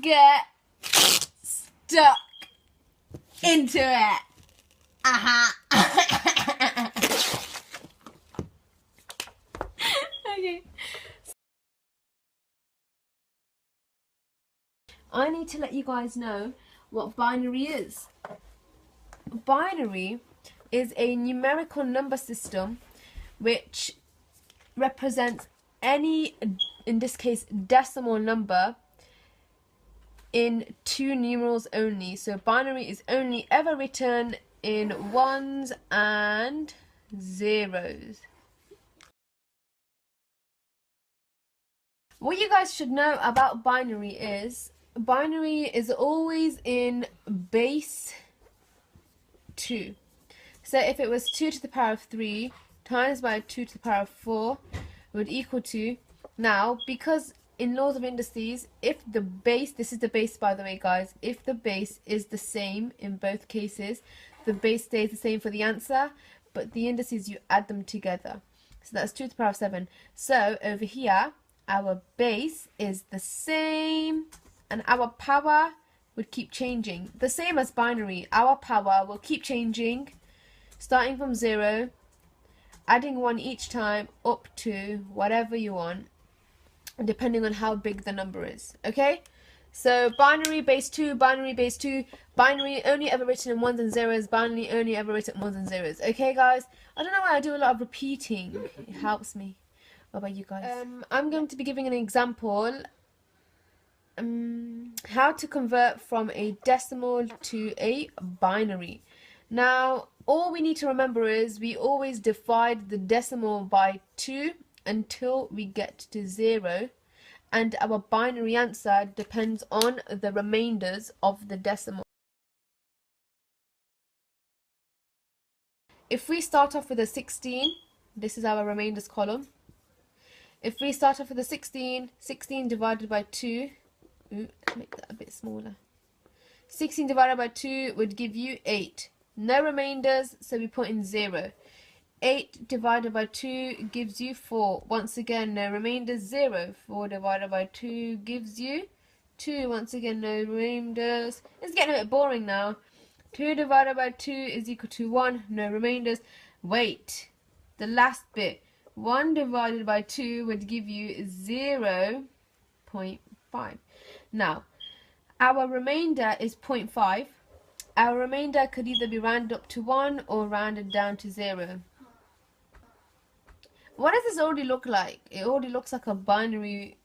get stuck into it. Okay. I need to let you guys know what binary is. Binary is a numerical number system which represents any, in this case, decimal number in two numerals only. So binary is only ever written in ones and zeros. What you guys should know about binary is always in base 2. So if it was 2 to the power of 3 times by 2 to the power of 4 would equal to, now because in laws of indices, if the base, this is the base by the way guys, if the base is the same in both cases, the base stays the same for the answer, but the indices you add them together. So that's 2 to the power of 7. So over here, our base is the same and our power would keep changing. The same as binary, our power will keep changing, starting from 0, adding 1 each time up to whatever you want, depending on how big the number is. Okay, so binary base 2, binary base 2, binary only ever written in ones and zeros, binary only ever written in ones and zeros. Okay guys, I don't know why I do a lot of repeating, it helps me. What about you guys? I'm going to be giving an example how to convert from a decimal to a binary. Now all we need to remember is we always divide the decimal by 2 until we get to 0, and our binary answer depends on the remainders of the decimal. If we start off with a 16, this is our remainders column. If we start off with a 16, 16 divided by 2, let's make that a bit smaller. 16 divided by 2 would give you 8. No remainders, so we put in 0. 8 divided by 2 gives you 4. Once again, no remainders, 0. 4 divided by 2 gives you 2. Once again, no remainders. It's getting a bit boring now. 2 divided by 2 is equal to 1. No remainders. Wait, the last bit. 1 divided by 2 would give you 0.5. Now, our remainder is 0.5. Our remainder could either be rounded up to 1 or rounded down to 0. What does this already look like? It already looks like a binary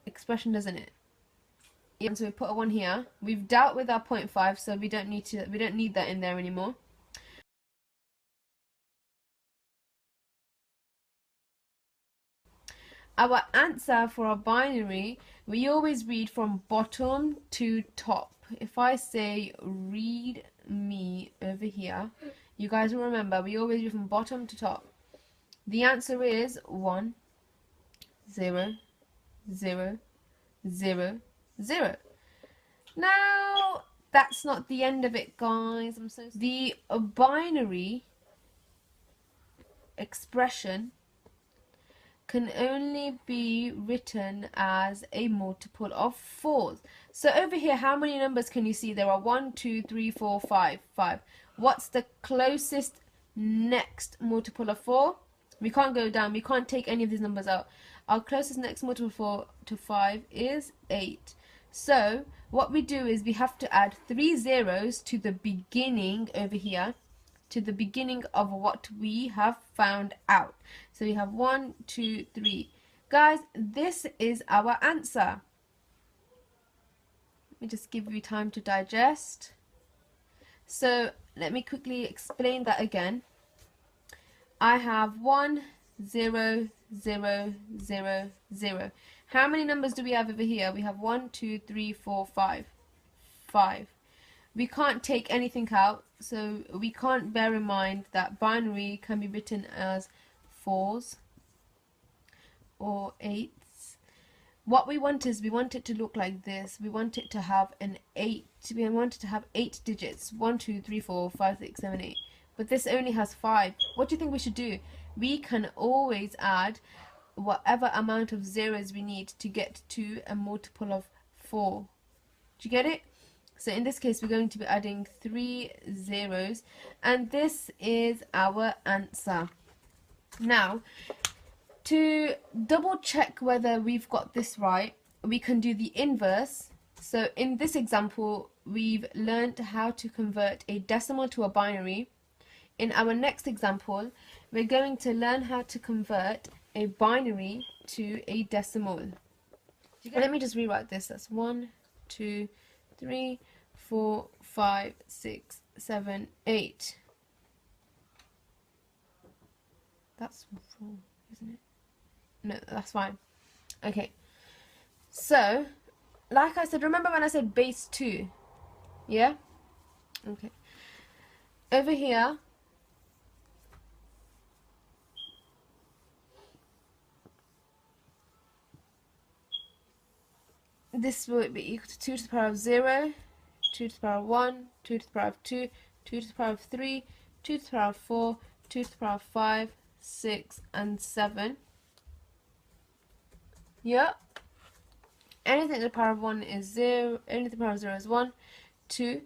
expression, doesn't it? Yeah, so we put a 1 here. We've dealt with our 0.5, so we don't need that in there anymore. Our answer for our binary, we always read from bottom to top. If I say read me over here, you guys will remember we always read from bottom to top. The answer is 1, 0, 0, 0, 0. Now, that's not the end of it, guys. I'm so sorry. The binary expression can only be written as a multiple of 4s. So over here, how many numbers can you see? There are 1, 2, 3, 4, 5. 5. What's the closest next multiple of 4? We can't go down. We can't take any of these numbers out. Our closest next multiple to 5 is 8. So what we do is we have to add 3 zeros to the beginning over here, to the beginning of what we have found out. So we have 1, 2, 3. Guys, this is our answer. Let me just give you time to digest. So let me quickly explain that again. I have 1, 0, 0, 0, 0. How many numbers do we have over here? We have 1, 2, 3, 4, 5. 5. We can't take anything out, so we can't bear in mind that binary can be written as 4s or 8s. What we want is, we want it to look like this. We want it to have an 8. We want it to have 8 digits. 1, 2, 3, 4, 5, 6, 7, 8. But this only has 5. What do you think we should do? We can always add whatever amount of zeros we need to get to a multiple of 4. Do you get it? So in this case, we're going to be adding 3 zeros, and this is our answer. Now, to double check whether we've got this right, we can do the inverse. So in this example, we've learned how to convert a decimal to a binary. In our next example, we're going to learn how to convert a binary to a decimal. Let me just rewrite this. That's 1, 2, 3, 4, 5, 6, 7, 8. That's 4, isn't it? No, that's fine. Okay. So, like I said, remember when I said base 2? Yeah? Okay. Over here, this will be equal to 2 to the power of 0, 2 to the power of 1, 2 to the power of 2, 2 to the power of 3, 2 to the power of 4, 2 to the power of 5, 6, and 7. Yep. Anything to the power of 1 is 0, anything to the power of 0 is 1, 2,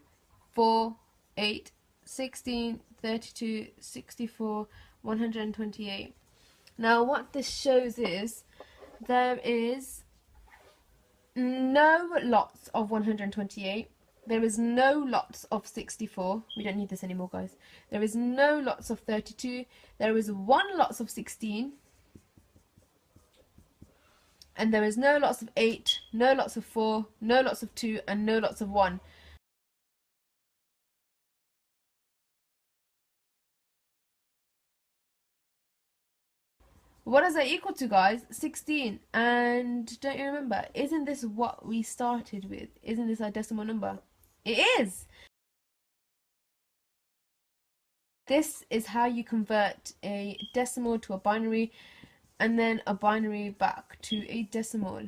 4, 8, 16, 32, 64, 128. Now what this shows is there is no lots of 128. There is no lots of 64. We don't need this anymore, guys. There is no lots of 32. There is 1 lots of 16. And there is no lots of 8, no lots of 4, no lots of 2, and no lots of 1. What does that equal to, guys? 16. And don't you remember, isn't this what we started with? Isn't this our decimal number? It is! This is how you convert a decimal to a binary, and then a binary back to a decimal.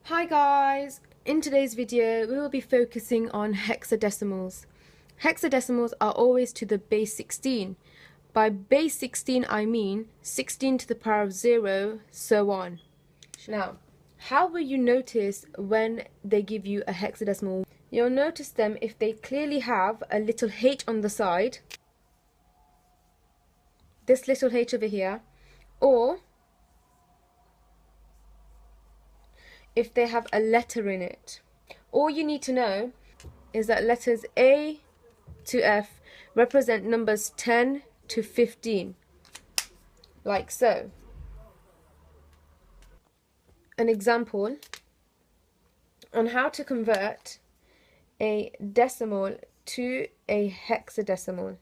Hi guys! In today's video, we will be focusing on hexadecimals. Hexadecimals are always to the base 16. By base 16, I mean 16 to the power of 0, so on. Now, how will you notice when they give you a hexadecimal? You'll notice them if they clearly have a little h on the side, this little h over here, or if they have a letter in it. All you need to know is that letters A to F represent numbers 10 to 15, like so. An example on how to convert a decimal to a hexadecimal.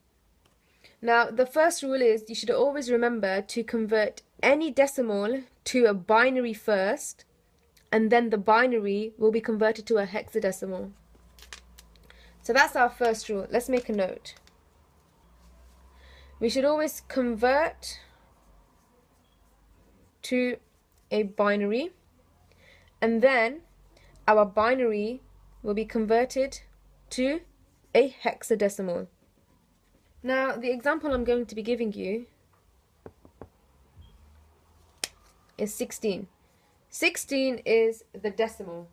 Now, the first rule is you should always remember to convert any decimal to a binary first, and then the binary will be converted to a hexadecimal. So that's our first rule. Let's make a note. We should always convert to a binary, and then our binary will be converted to a hexadecimal. Now, the example I'm going to be giving you is 16. 16 is the decimal.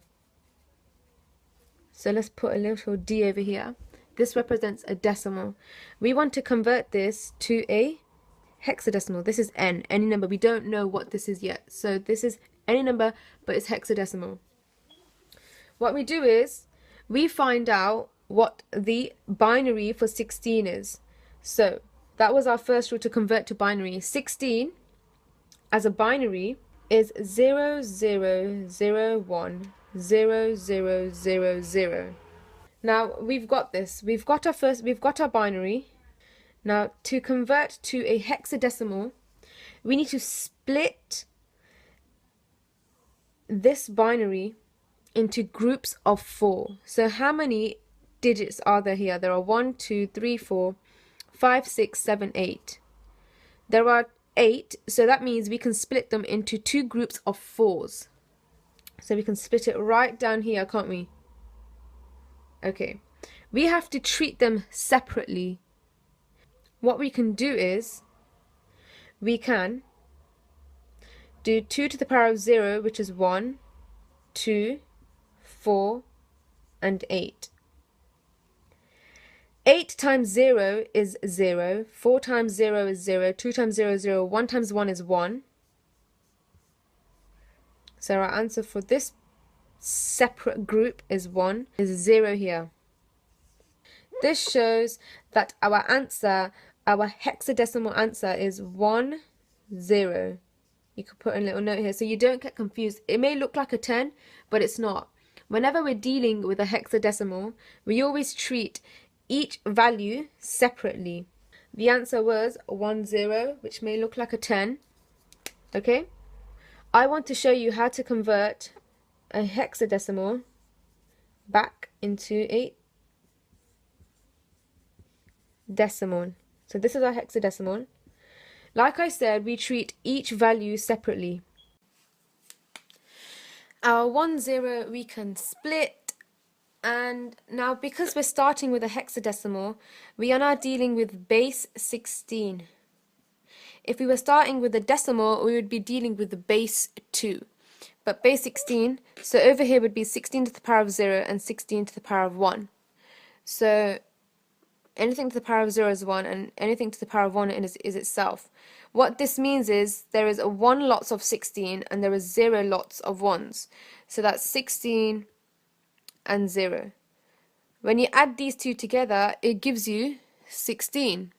So let's put a little d over here. This represents a decimal. We want to convert this to a hexadecimal. This is n, any number. We don't know what this is yet. So this is any number, but it's hexadecimal. What we do is we find out what the binary for 16 is. So that was our first rule to convert to binary. 16 as a binary is 00010000. Now we've got this. We've got our binary. Now to convert to a hexadecimal, we need to split this binary into groups of 4. So how many digits are there here? There are 1, 2, 3, 4, 5, 6, 7, 8. There are 8, so that means we can split them into 2 groups of 4s. So we can split it right down here, can't we? Okay. We have to treat them separately. What we can do is we can do 2 to the power of 0, which is 1, 2, 4, and 8. 8 times 0 is 0, 4 times 0 is 0, 2 times 0 is 0, 1 times 1 is 1. So our answer for this separate group is 1, is 0 here. This shows that our answer, our hexadecimal answer is 1, 0. You could put a little note here so you don't get confused. It may look like a 10, but it's not. Whenever we're dealing with a hexadecimal, we always treat each value separately. The answer was 1, 0, which may look like a 10. Okay? I want to show you how to convert a hexadecimal back into a decimal. So this is our hexadecimal. Like I said, we treat each value separately. Our 1, 0 we can split, and now because we're starting with a hexadecimal, we are now dealing with base 16. If we were starting with a decimal, we would be dealing with the base 2. But base 16, so over here would be 16 to the power of 0 and 16 to the power of 1. So anything to the power of 0 is 1, and anything to the power of 1 is itself. What this means is there is a 1 lots of 16 and there is 0 lots of 1s. So that's 16 and 0. When you add these two together, it gives you 16.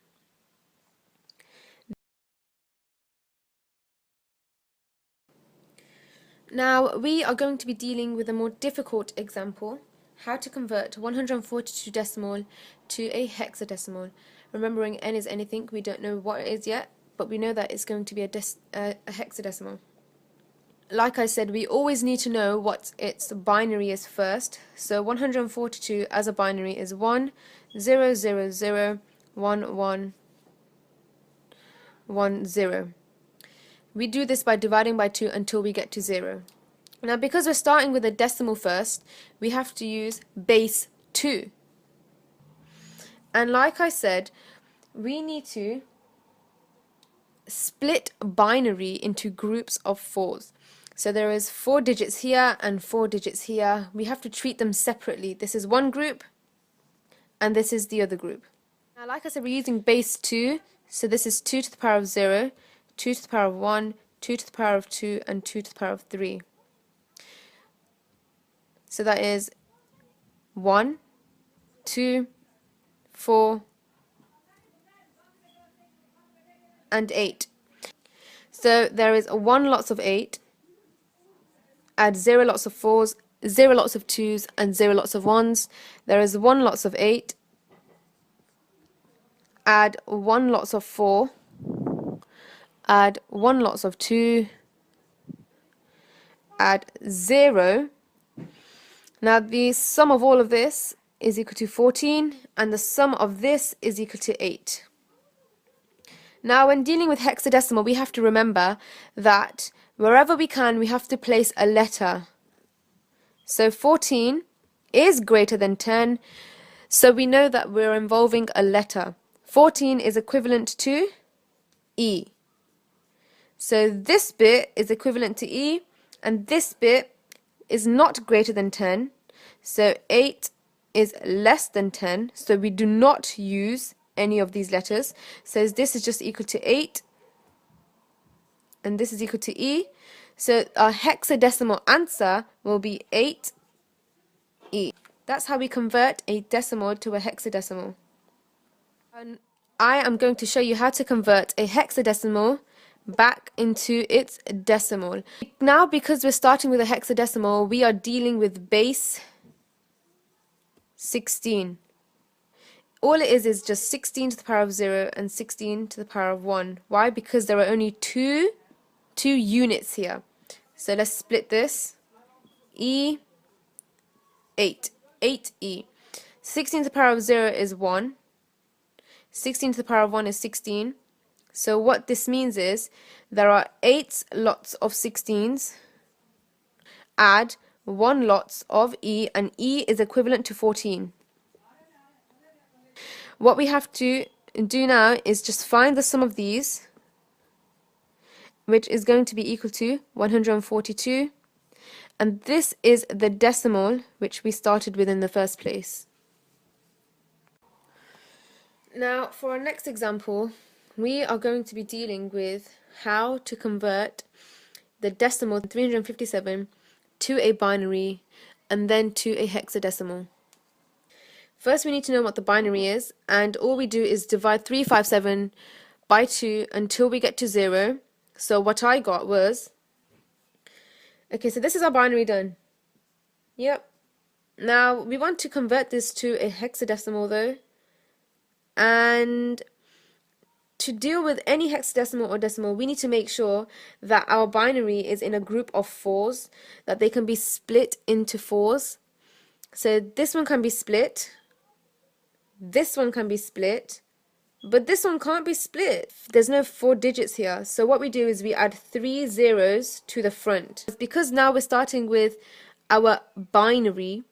Now we are going to be dealing with a more difficult example, how to convert 142 decimal to a hexadecimal. Remembering n is anything, we don't know what it is yet, but we know that it's going to be a hexadecimal. Like I said, we always need to know what its binary is first. So 142 as a binary is 1, 0, 0, 0, 1, 1, 1, 0. We do this by dividing by 2 until we get to 0. Now because we're starting with a decimal first, we have to use base 2. And like I said, we need to split binary into groups of 4s. So there is 4 digits here and 4 digits here. We have to treat them separately. This is one group and this is the other group. Now like I said, we're using base 2. So this is 2 to the power of 0, 2 to the power of 1, 2 to the power of 2, and 2 to the power of 3. So that is 1, 2, 4, and 8. So there is 1 lots of 8, add 0 lots of 4s, 0 lots of 2s, and 0 lots of 1s. There is 1 lots of 8, add 1 lots of 4, add 1 lots of 2, add 0. Now the sum of all of this is equal to 14, and the sum of this is equal to 8. Now when dealing with hexadecimal, we have to remember that wherever we can, we have to place a letter. So 14 is greater than 10, so we know that we're involving a letter. 14 is equivalent to E. So this bit is equivalent to E, and this bit is not greater than 10. So 8 is less than 10, so we do not use any of these letters. So this is just equal to 8, and this is equal to E. So our hexadecimal answer will be 8E. That's how we convert a decimal to a hexadecimal. And I am going to show you how to convert a hexadecimal back into its decimal. Now because we're starting with a hexadecimal, we are dealing with base 16. All it is just 16 to the power of 0 and 16 to the power of 1. Why? Because there are only two units here. So let's split this. E, 8. 8E. 16 to the power of 0 is 1. 16 to the power of 1 is 16. So what this means is there are 8 lots of 16s. Add 1 lots of E, and E is equivalent to 14. What we have to do now is just find the sum of these. which is going to be equal to 142. And this is the decimal which we started with in the first place. Now, for our next example, we are going to be dealing with how to convert the decimal 357 to a binary and then to a hexadecimal. First, we need to know what the binary is, and all we do is divide 357 by 2 until we get to 0. So what I got was, okay, so this is our binary done. Yep. Now, we want to convert this to a hexadecimal though, and to deal with any hexadecimal or decimal, we need to make sure that our binary is in a group of 4s, that they can be split into 4s. So this one can be split, this one can be split, but this one can't be split. There's no 4 digits here. So what we do is we add 3 zeros to the front. Because now we're starting with our binary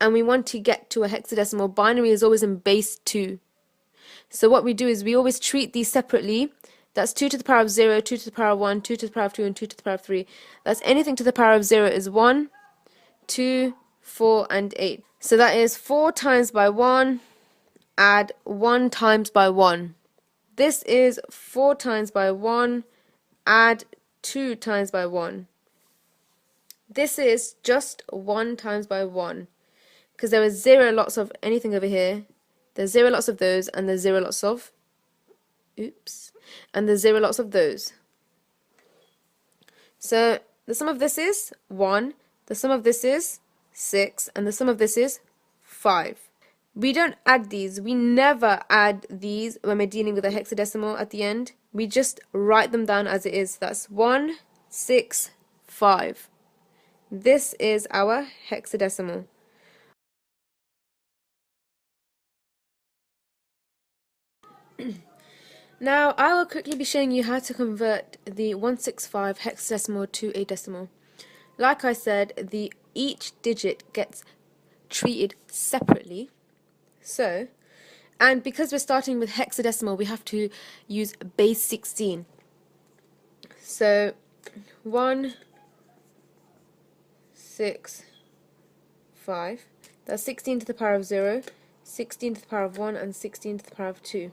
and we want to get to a hexadecimal, binary is always in base 2. So what we do is we always treat these separately. That's 2 to the power of 0, 2 to the power of 1, 2 to the power of 2, and 2 to the power of 3. That's anything to the power of 0 is 1, 2, 4, and 8. So that is 4 times by 1, add 1 times by 1. This is 4 times by 1, add 2 times by 1. This is just 1 times by 1. Because there is 0 lots of anything over here. There's 0 lots of those, and there's 0 lots of, and there's 0 lots of those. So the sum of this is 1, the sum of this is 6, and the sum of this is 5. We don't add these. We never add these when we're dealing with a hexadecimal at the end. We just write them down as it is. That's 1, 6, 5. This is our hexadecimal. Now, I will quickly be showing you how to convert the 165 hexadecimal to a decimal. Like I said, each digit gets treated separately. So, and because we're starting with hexadecimal, we have to use base 16. So, 1, 6, 5. That's 16 to the power of 0, 16 to the power of 1, and 16 to the power of 2.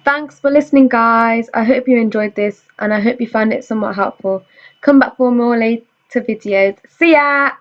Thanks for listening, guys. I hope you enjoyed this and I hope you found it somewhat helpful. Come back for more later videos. See ya!